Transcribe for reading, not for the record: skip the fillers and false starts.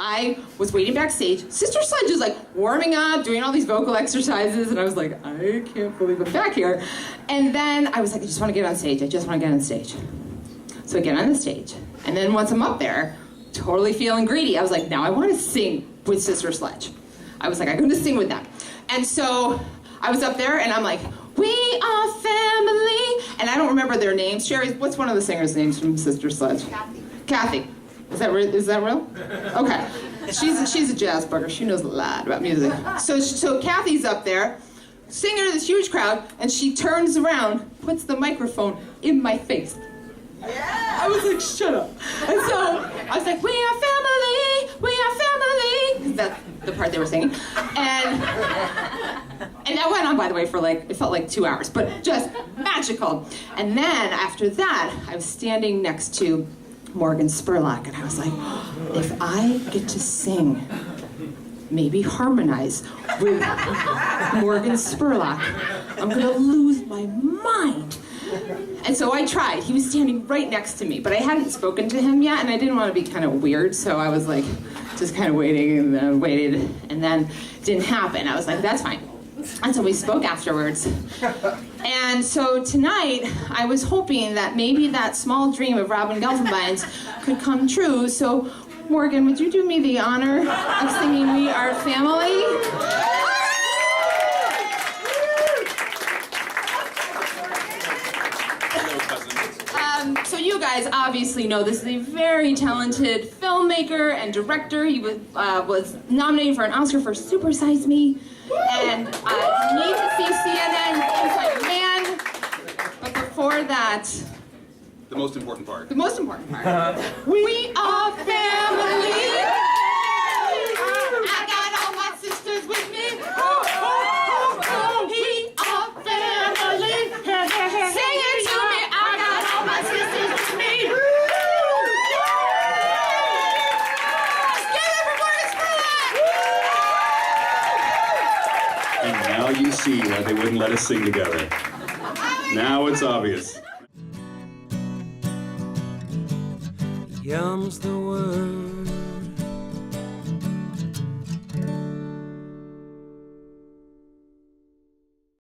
I was waiting backstage. Sister Sledge is like warming up, doing all these vocal exercises, and I was like, I can't believe I'm back here. And then I was like, I just want to get on stage. I just want to get on stage. So I get on the stage. And then once I'm up there, totally feeling greedy, I was like, now I want to sing with Sister Sledge. I was like, I'm going to sing with them. And so I was up there, and I'm like, we are family. And I don't remember their names. Sherry, what's one of the singers' names from Sister Sledge? Kathy. Is that real? Okay. She's a jazz bugger. She knows a lot about music. So Kathy's up there, singing to this huge crowd, and she turns around, puts the microphone in my face. Yeah. I was like, shut up. And so I was like, we are family, we are family. Because that's the part they were singing. And that went on, by the way, for it felt like 2 hours, but just magical. And then after that, I was standing next to Morgan Spurlock, and I was like, if I get to sing, maybe harmonize with Morgan Spurlock, I'm gonna lose my mind. And so I tried. He was standing right next to me, but I hadn't spoken to him yet, and I didn't want to be kind of weird, so I was like, just kind of waiting, and then waited, and then it didn't happen. I was like, that's fine. And so we spoke afterwards. And so tonight, I was hoping that maybe that small dream of Robin Gelfenbein's could come true. So, Morgan, would you do me the honor of singing We Are Family? So you guys obviously know this is a very talented filmmaker and director. He was nominated for an Oscar for Super Size Me. And you need to see CNN Inside Man. But before that... The most important part. The most important part. We are family. I got all my sisters with me. We are family. Sing it to me. I got all my sisters with me. Let's give it for Morgan Spurlock. And now you see why they wouldn't let us sing together. Now it's obvious. Yums the world.